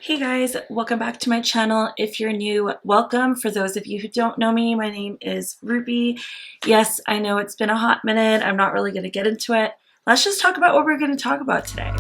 Hey guys, welcome back to my channel. If you're new, welcome. For those of you who don't know me, my name is Ruby. Yes, I know it's been a hot minute. I'm not really going to get into it. Let's just talk about what we're going to talk about today.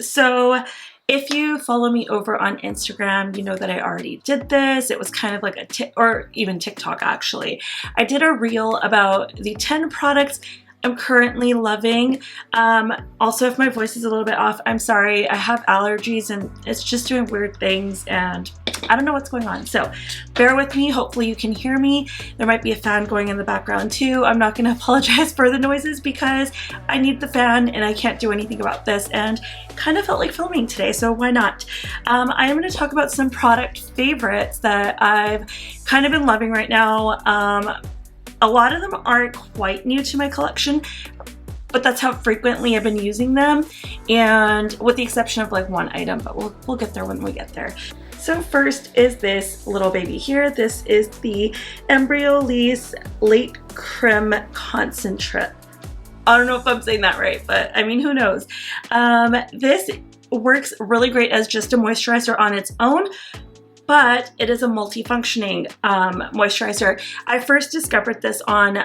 So if you follow me over on Instagram, you know that I already did this. It was kind of like or even TikTok actually. I did a reel about the 10 products I'm currently loving. Also, if my voice is a little bit off, I'm sorry. I have allergies and it's just doing weird things and I don't know what's going on. So bear with me. Hopefully you can hear me. There might be a fan going in the background too. I'm not going to apologize for the noises because I need the fan and I can't do anything about this and kind of felt like filming today, so why not? I am going to talk about some product favorites that I've kind of been loving right now. A lot of them aren't quite new to my collection, but that's how frequently I've been using them, and with the exception of like one item, but we'll get there when we get there. So first is this little baby here. This is the Embryolisse Late Creme Concentrate. I don't know if I'm saying that right, but I mean, who knows? This works really great as just a moisturizer on its own, but it is a multifunctioning moisturizer. I first discovered this on,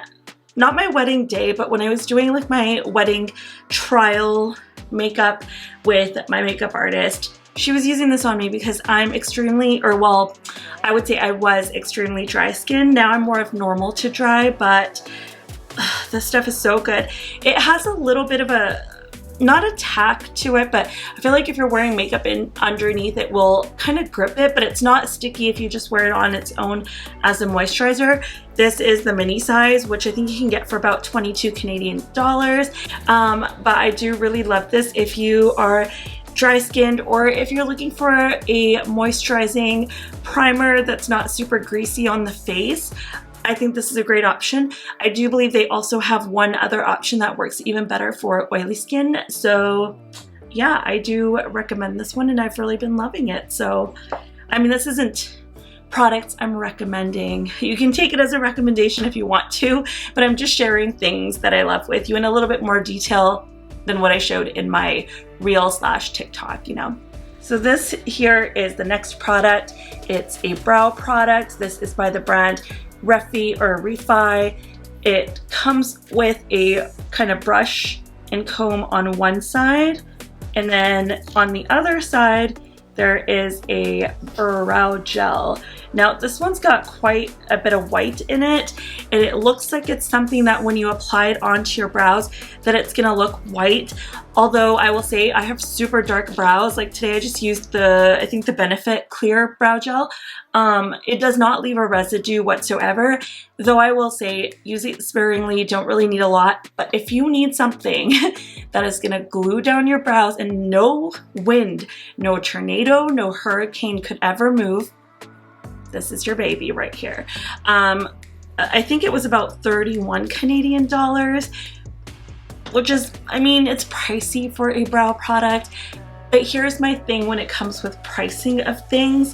not my wedding day, but when I was doing like my wedding trial makeup with my makeup artist. She was using this on me because I'm extremely, or well, I would say I was extremely dry skin. Now I'm more of normal to dry, but this stuff is so good. It has a little bit of a, not a tack to it, but I feel like if you're wearing makeup in underneath, it will kind of grip it, but it's not sticky if you just wear it on its own as a moisturizer. This is the mini size, which I think you can get for about 22 Canadian dollars. But I do really love this if you are dry skinned or if you're looking for a moisturizing primer that's not super greasy on the face. I think this is a great option. I do believe they also have one other option that works even better for oily skin. So yeah, I do recommend this one and I've really been loving it. So, I mean, this isn't products I'm recommending. You can take it as a recommendation if you want to, but I'm just sharing things that I love with you in a little bit more detail than what I showed in my reel/TikTok, you know. So this here is the next product. It's a brow product. This is by the brand Rupy. It comes with a kind of brush and comb on one side, and then on the other side there is a brow gel. Now this one's got quite a bit of white in it, and it looks like it's something that when you apply it onto your brows that it's gonna look white. Although I will say I have super dark brows. Like today I just used I think the Benefit Clear Brow Gel. It does not leave a residue whatsoever, though I will say use it sparingly. You don't really need a lot, but if you need something that is gonna glue down your brows and no wind, no tornado, no hurricane could ever move, this is your baby right here. I think it was about 31 Canadian dollars, which is, I mean, it's pricey for a brow product, but here's my thing when it comes with pricing of things.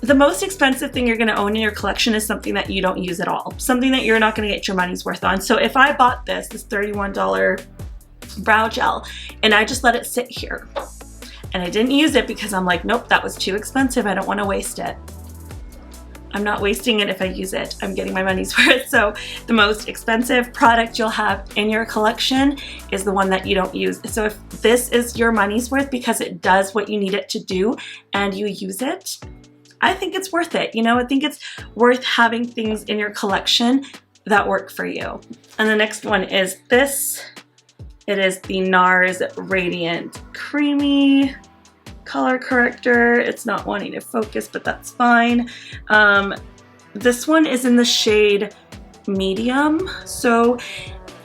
The most expensive thing you're going to own in your collection is something that you don't use at all, something that you're not going to get your money's worth on. So if I bought this $31 brow gel and I just let it sit here and I didn't use it because I'm like, nope, that was too expensive, I don't want to waste it. I'm not wasting it if I use it. I'm getting my money's worth. So the most expensive product you'll have in your collection is the one that you don't use. So if this is your money's worth because it does what you need it to do and you use it, I think it's worth it. You know, I think it's worth having things in your collection that work for you. And the next one is this. It is the NARS Radiant Creamy Color Corrector. It's not wanting to focus, but that's fine. This one is in the shade medium, so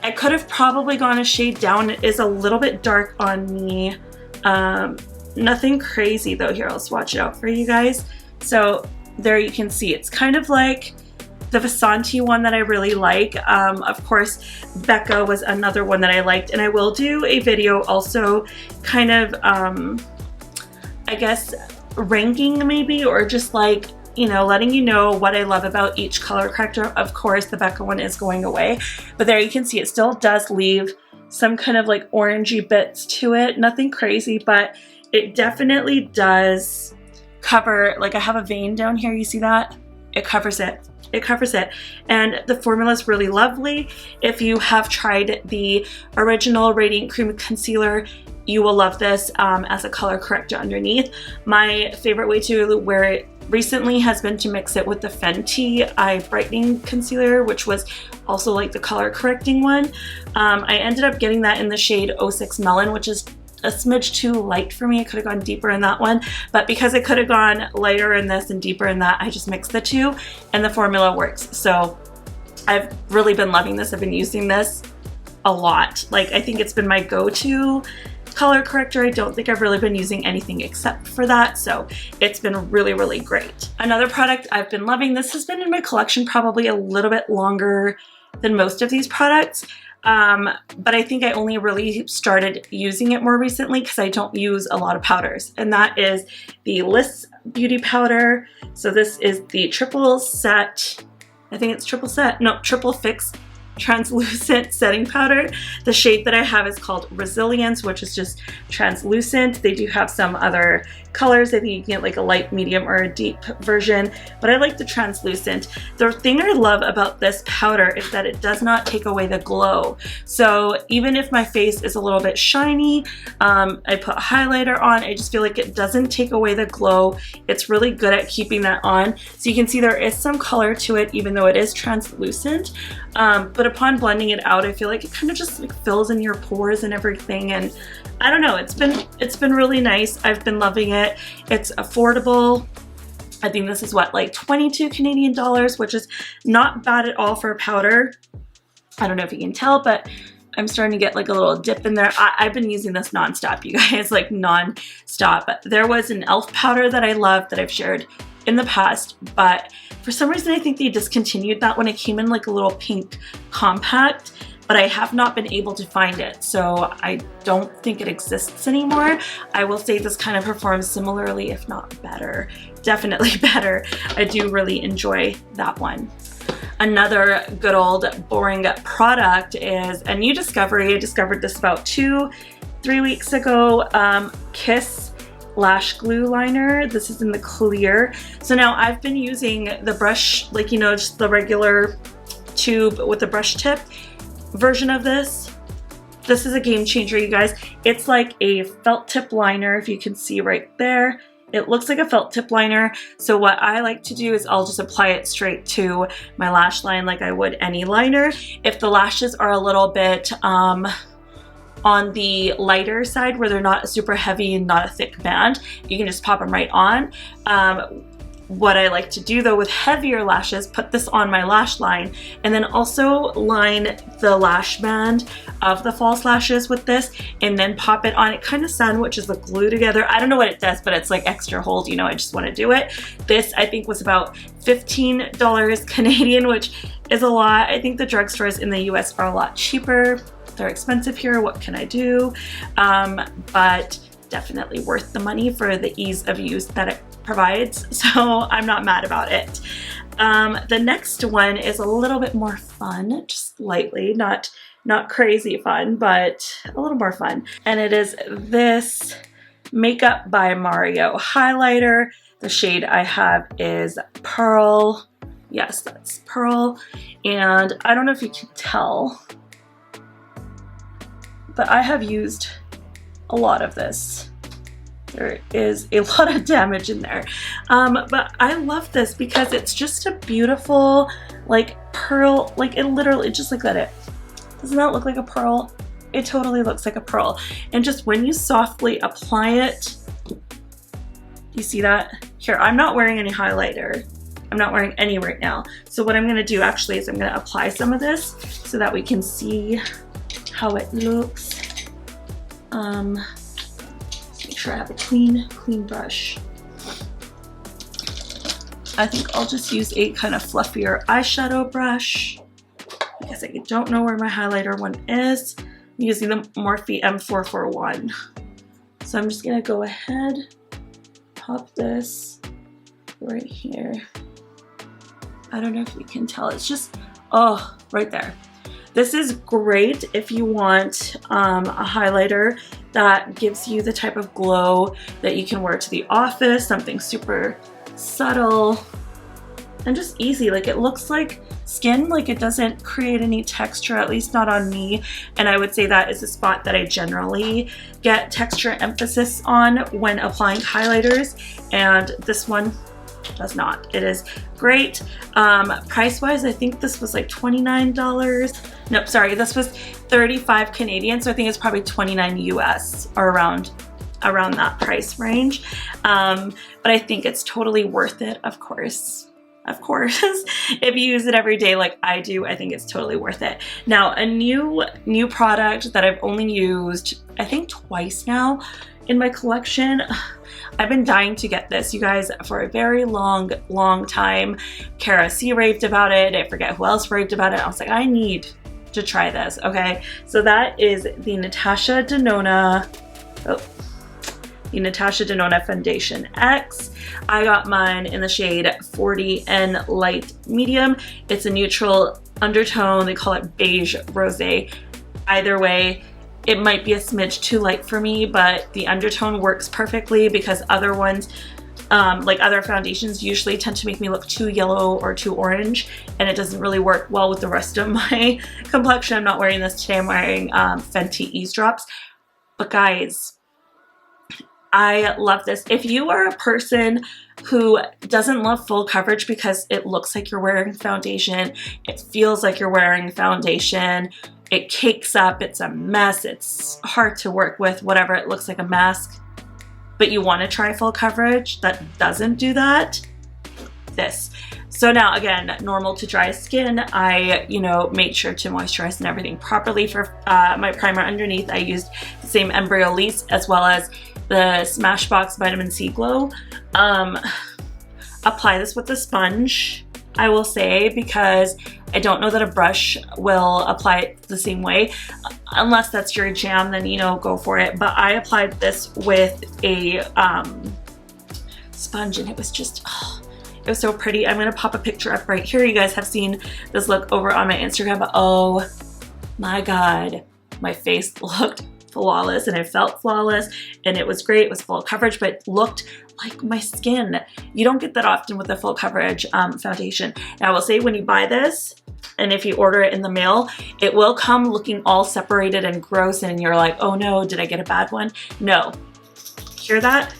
I could have probably gone a shade down. It is a little bit dark on me. Nothing crazy though. Here, I'll swatch it out for you guys. So there you can see it's kind of like the Vasanti one that I really like. Of course, Becca was another one that I liked, and I will do a video also kind of, I guess, ranking maybe, or just like, you know, letting you know what I love about each color corrector. Of course, the Becca one is going away, but there you can see it still does leave some kind of like orangey bits to it. Nothing crazy, but it definitely does cover, like I have a vein down here, you see that? It covers it. It covers it. And the formula is really lovely. If you have tried the original Radiant Cream Concealer, you will love this as a color corrector underneath. My favorite way to wear it recently has been to mix it with the Fenty Eye Brightening Concealer, which was also like the color correcting one. I ended up getting that in the shade 06 Melon, which is a smidge too light for me. I could have gone deeper in that one, but because I could have gone lighter in this and deeper in that, I just mixed the two and the formula works. So I've really been loving this. I've been using this a lot. Like, I think it's been my go-to color corrector. I don't think I've really been using anything except for that, so it's been really, really great. Another product I've been loving, this has been in my collection probably a little bit longer than most of these products, but I think I only really started using it more recently because I don't use a lot of powders, and that is the Liss Beauty Powder. So this is the triple set, I think it's triple set, no, triple fix translucent setting powder. The shade that I have is called Resilience, which is just translucent. They do have some other colors. I think you can get like a light, medium, or a deep version, but I like the translucent. The thing I love about this powder is that it does not take away the glow. So even if my face is a little bit shiny, I put highlighter on, I just feel like it doesn't take away the glow. It's really good at keeping that on. So you can see there is some color to it, even though it is translucent. But upon blending it out, I feel like it kind of just like fills in your pores and everything, and I don't know, it's been really nice. I've been loving it. It's affordable. I think this is what, like 22 Canadian dollars, which is not bad at all for a powder. I don't know if you can tell, but I'm starting to get like a little dip in there. I've been using this nonstop, you guys, like nonstop. There was an e.l.f. powder that I love that I've shared in the past, but for some reason I think they discontinued that when it came in like a little pink compact, but I have not been able to find it, so I don't think it exists anymore. I will say this kind of performs similarly, if not better. Definitely better. I do really enjoy that one. Another good old boring product is a new discovery. I discovered this about 2-3 weeks ago. Kiss Lash Glue Liner. This is in the clear. So now I've been using the brush, like, you know, just the regular tube with the brush tip version of this. This is a game changer, you guys. It's like a felt tip liner, if you can see right there. It looks like a felt tip liner. So what I like to do is I'll just apply it straight to my lash line like I would any liner. If the lashes are a little bit on the lighter side where they're not super heavy and not a thick band, you can just pop them right on. What I like to do though with heavier lashes, put this on my lash line and then also line the lash band of the false lashes with this and then pop it on. It kind of sandwiches the glue together. I don't know what it does, but it's like extra hold, you know, I just want to do it. This I think was about $15 Canadian, which is a lot. I think the drugstores in the US are a lot cheaper. They're expensive here, what can I do? But definitely worth the money for the ease of use that it provides, so I'm not mad about it. The next one is a little bit more fun, just lightly, not crazy fun, but a little more fun. And it is this Makeup by Mario highlighter. The shade I have is Pearl. Yes, that's Pearl. And I don't know if you can tell, but I have used a lot of this. There is a lot of damage in there. But I love this because it's just a beautiful, like, pearl, like it literally, just look at it. Doesn't that look like a pearl? It totally looks like a pearl. And just when you softly apply it, you see that? Here, I'm not wearing any highlighter. I'm not wearing any right now. So what I'm gonna do actually is I'm gonna apply some of this so that we can see how it looks. Make sure I have a clean brush. I think I'll just use a kind of fluffier eyeshadow brush because I don't know where my highlighter one is. I'm using the Morphe M441. So I'm just gonna go ahead, pop this right here. I don't know if you can tell, it's just, oh, right there. This is great if you want a highlighter that gives you the type of glow that you can wear to the office, something super subtle and just easy. Like it looks like skin, like it doesn't create any texture, at least not on me. And I would say that is a spot that I generally get texture emphasis on when applying highlighters, and this one does not. It is great. Price wise, I think this was like $29. Nope, sorry, this was 35 Canadian, so I think it's probably 29 US or around that price range. But I think it's totally worth it, of course. Of course, if you use it every day like I do, I think it's totally worth it. Now, a new product that I've only used, I think twice now in my collection. I've been dying to get this, you guys, for a very long time. Kara C raved about it. I forget who else raved about it. I was like, I need to try this. Okay, so that is the Natasha Denona, the Natasha Denona Foundation X. I got mine in the shade 40N Light Medium. It's a neutral undertone. They call it beige rosé. Either way, it might be a smidge too light for me, but the undertone works perfectly because other ones, like other foundations, usually tend to make me look too yellow or too orange, and it doesn't really work well with the rest of my complexion. I'm not wearing this today. I'm wearing Fenty Eavesdrops. But guys, I love this. If you are a person who doesn't love full coverage because it looks like you're wearing foundation, it feels like you're wearing foundation, it cakes up, it's a mess, it's hard to work with, whatever, it looks like a mask, but you want to try full coverage that doesn't do that, this. So now, again, normal to dry skin, I, made sure to moisturize and everything properly. For my primer underneath, I used the same Embryolisse as well as the Smashbox Vitamin C Glow. Apply this with a sponge, I will say, because I don't know that a brush will apply it the same way. Unless that's your jam, then, go for it. But I applied this with a sponge, and it was just, it was so pretty. I'm going to pop a picture up right here. You guys have seen this look over on my Instagram, but oh my God, my face looked flawless and it felt flawless and it was great. It was full coverage, but it looked like my skin. You don't get that often with a full coverage foundation. Now I will say, when you buy this and if you order it in the mail, it will come looking all separated and gross and you're like, oh no, did I get a bad one? No. Hear that?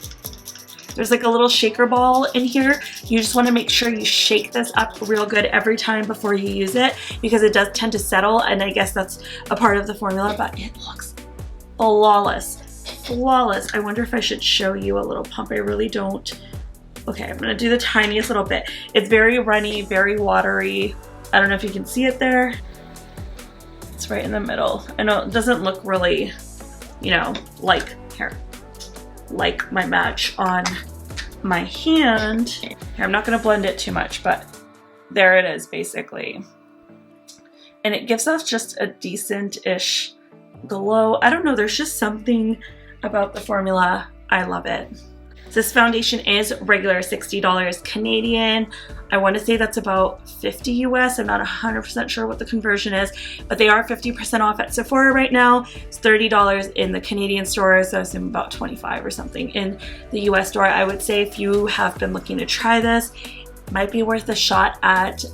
There's like a little shaker ball in here. You just want to make sure you shake this up real good every time before you use it, because it does tend to settle, and I guess that's a part of the formula, but it looks flawless. Flawless. I wonder if I should show you a little pump. I really don't. Okay, I'm gonna do the tiniest little bit. It's very runny, very watery. I don't know if you can see it there. It's right in the middle. I know it doesn't look really, like my match on my hand. Here, I'm not gonna blend it too much, but there it is basically. And it gives off just a decent-ish glow. I don't know, there's just something about the formula. I love it. This foundation is regular $60 Canadian. I want to say that's about 50 US. I'm not 100% sure what the conversion is, but they are 50% off at Sephora right now. It's $30 in the Canadian store, so I assume about 25 or something in the US store. I would say if you have been looking to try this, it might be worth a shot at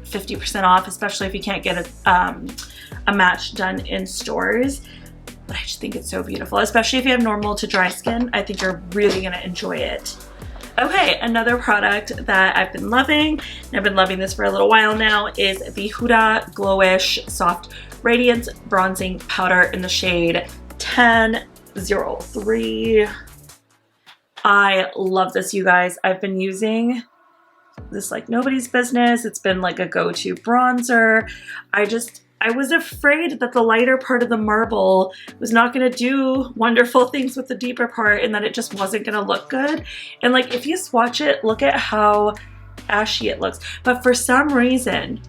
50% off, especially if you can't get a match done in stores. But I just think it's so beautiful, especially if you have normal to dry skin. I think you're really gonna enjoy it. Okay, another product that I've been loving, and I've been loving this for a little while now, is the Huda Glowish Soft Radiance Bronzing Powder in the shade 1003. I love this, you guys. I've been using this like nobody's business. It's been like a go-to bronzer. I was afraid that the lighter part of the marble was not going to do wonderful things with the deeper part and that it just wasn't going to look good. And like, if you swatch it, look at how ashy it looks. But for some reason,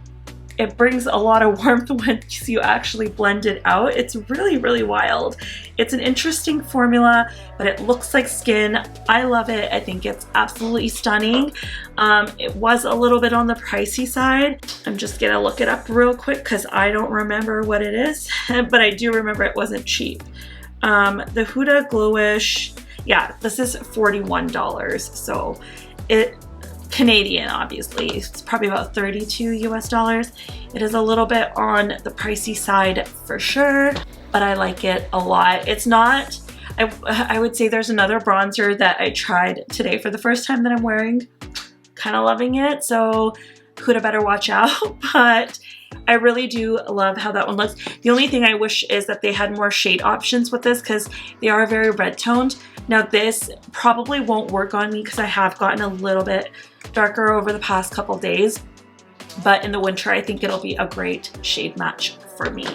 it brings a lot of warmth once you actually blend it out. It's really, really wild. It's an interesting formula, but it looks like skin. I love it. I think it's absolutely stunning. It was a little bit on the pricey side. I'm just gonna look it up real quick because I don't remember what it is, but I do remember it wasn't cheap. The Huda Glowish, yeah, this is $41. So it, Canadian, obviously. It's probably about 32 US dollars. It is a little bit on the pricey side for sure, but I like it a lot. It's not, I would say there's another bronzer that I tried today for the first time that I'm wearing. Kind of loving it, so Huda better watch out, but I really do love how that one looks. The only thing I wish is that they had more shade options with this because they are very red toned. Now this probably won't work on me because I have gotten a little bit darker over the past couple days, but in the winter I think it'll be a great shade match for me.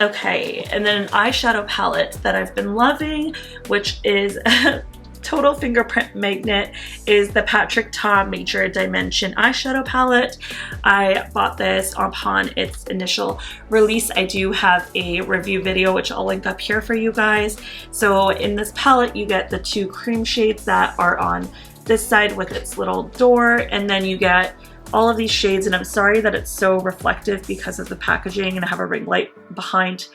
Okay, and then an eyeshadow palette that I've been loving, which is Total Fingerprint Magnet, is the Patrick Ta Major Dimension eyeshadow palette. I bought this upon its initial release. I do have a review video which I'll link up here for you guys. So in this palette you get the two cream shades that are on this side with its little door, and then you get all of these shades, and I'm sorry that it's so reflective because of the packaging and I have a ring light behind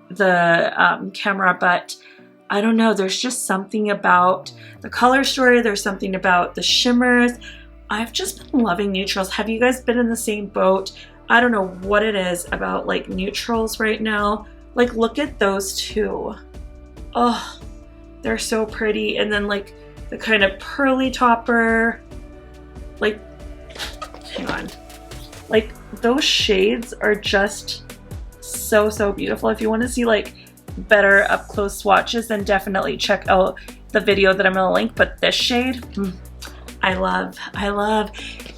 the camera, but I don't know, there's just something about the color story, there's something about the shimmers. I've just been loving neutrals. Have you guys been in the same boat? I don't know what it is about like neutrals right now. Like look at those two. Oh, they're so pretty. And then like the kind of pearly topper, like, hang on. Like those shades are just so, so beautiful. If you want to see like better up close swatches, then definitely check out the video that I'm gonna link. But this shade, I love.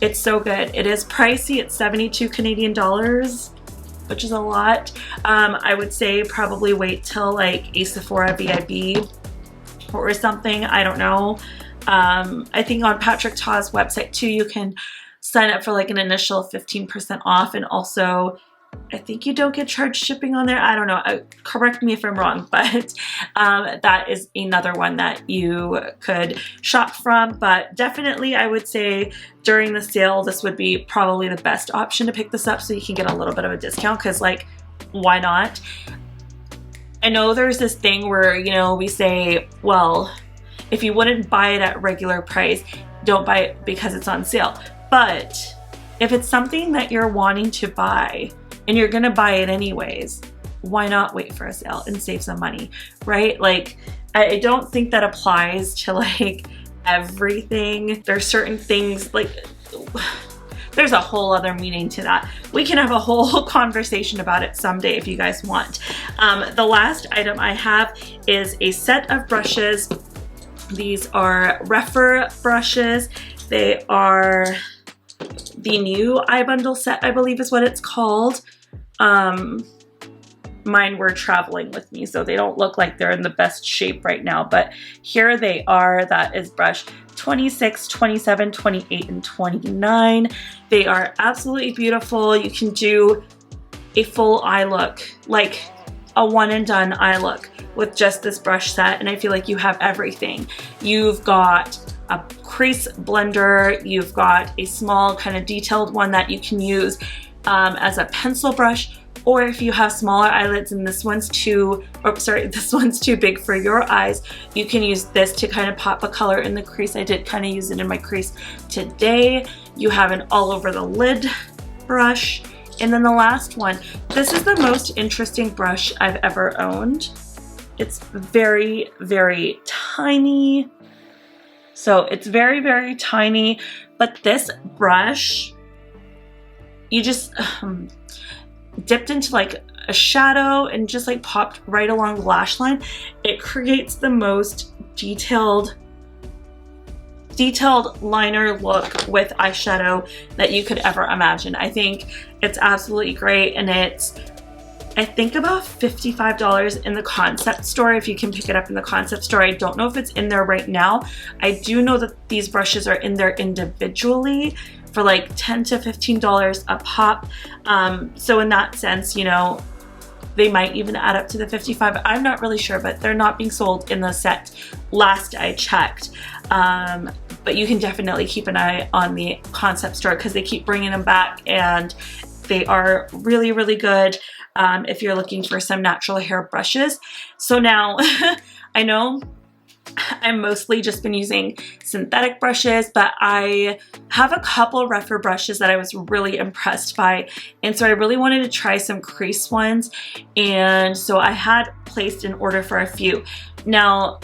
It's so good. It is pricey. It's 72 Canadian dollars, which is a lot. I would say probably wait till like a Sephora VIB or something. I don't know. I think on Patrick Ta's website too, you can sign up for like an initial 15% off, and also I think you don't get charged shipping on there. I don't know. Correct me if I'm wrong, but that is another one that you could shop from. But definitely I would say during the sale, this would be probably the best option to pick this up so you can get a little bit of a discount, because like, why not? I know there's this thing where, you know, we say, well, if you wouldn't buy it at regular price, don't buy it because it's on sale. But if it's something that you're wanting to buy and you're gonna buy it anyways, why not wait for a sale and save some money, right? Like, I don't think that applies to like everything. There's certain things like, there's a whole other meaning to that. We can have a whole conversation about it someday if you guys want. The last item I have is a set of brushes. These are Refer brushes. They are the new eye bundle set, I believe is what it's called. Mine were traveling with me, so they don't look like they're in the best shape right now, but here they are. That is brush 26, 27, 28, and 29. They are absolutely beautiful. You can do a full eye look, like a one and done eye look with just this brush set, and I feel like you have everything. You've got a crease blender, you've got a small kind of detailed one that you can use as a pencil brush, or if you have smaller eyelids and this one's too big for your eyes, you can use this to kind of pop a color in the crease. I did kind of use it in my crease today. You have an all over the lid brush. And then the last one, this is the most interesting brush I've ever owned. It's very, very tiny. So it's very, very tiny, but this brush, you just dipped into like a shadow and just like popped right along the lash line. It creates the most detailed liner look with eyeshadow that you could ever imagine. I think it's absolutely great, and it's, I think, about $55 in the concept store if you can pick it up in the concept store. I don't know if it's in there right now. I do know that these brushes are in there individually, for like $10 to $15 a pop. So in that sense, you know, they might even add up to the 55. I'm not really sure, but they're not being sold in the set last I checked. But you can definitely keep an eye on the concept store because they keep bringing them back, and they are really, really good if you're looking for some natural hair brushes. So now I know I've mostly just been using synthetic brushes, but I have a couple rougher brushes that I was really impressed by, and so I really wanted to try some crease ones, and so I had placed an order for a few. Now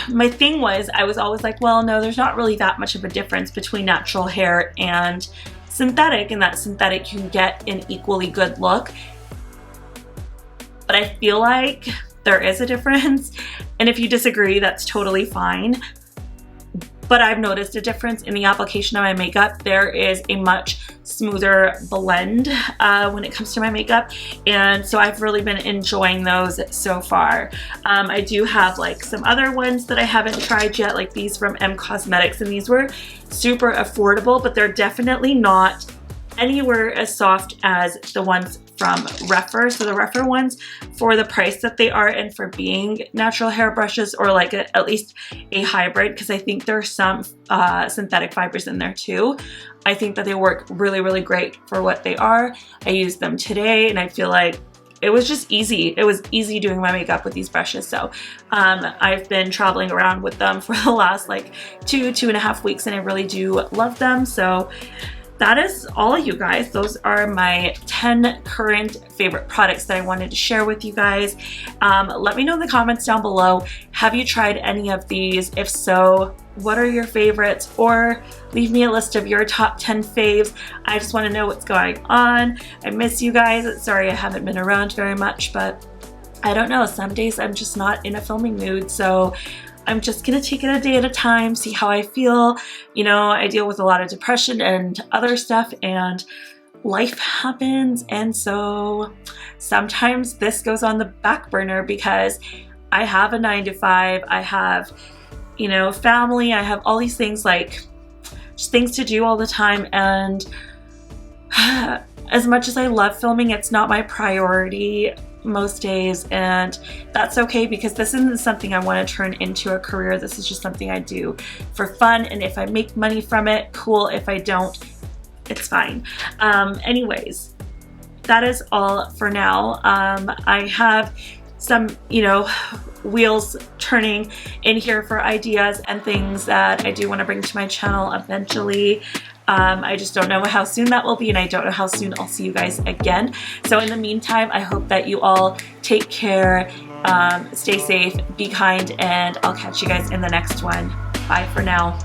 my thing was, I was always like, well, no, there's not really that much of a difference between natural hair and synthetic, and that synthetic you can get an equally good look. But I feel like there is a difference, and if you disagree, that's totally fine. But I've noticed a difference in the application of my makeup. There is a much smoother blend when it comes to my makeup, and so I've really been enjoying those so far. I do have like some other ones that I haven't tried yet, like these from M Cosmetics, and these were super affordable, but they're definitely not anywhere as soft as the ones from Rephr. So the Rephr ones, for the price that they are and for being natural hair brushes, or like at least a hybrid, because I think there's some synthetic fibers in there too. I think that they work really, really great for what they are. I used them today and I feel like it was just easy. It was easy doing my makeup with these brushes. So I've been traveling around with them for the last like 2.5 weeks, and I really do love them. So that is all, you guys. Those are my 10 current favorite products that I wanted to share with you guys. Let me know in the comments down below, have you tried any of these? If so, what are your favorites? Or leave me a list of your top 10 faves. I just want to know what's going on. I miss you guys. Sorry I haven't been around very much, but I don't know. Some days I'm just not in a filming mood, so I'm just gonna take it a day at a time, see how I feel. You know, I deal with a lot of depression and other stuff, and life happens, and so sometimes this goes on the back burner because I have a 9 to 5, I have, you know, family, I have all these things, like just things to do all the time, and as much as I love filming, it's not my priority most days, and that's okay because this isn't something I want to turn into a career. This is just something I do for fun, and if I make money from it, cool. If I don't, it's fine. Anyways, that is all for now. I have some, you know, wheels turning in here for ideas and things that I do want to bring to my channel eventually. I just don't know how soon that will be, and I don't know how soon I'll see you guys again. So in the meantime, I hope that you all take care, stay safe, be kind, and I'll catch you guys in the next one. Bye for now.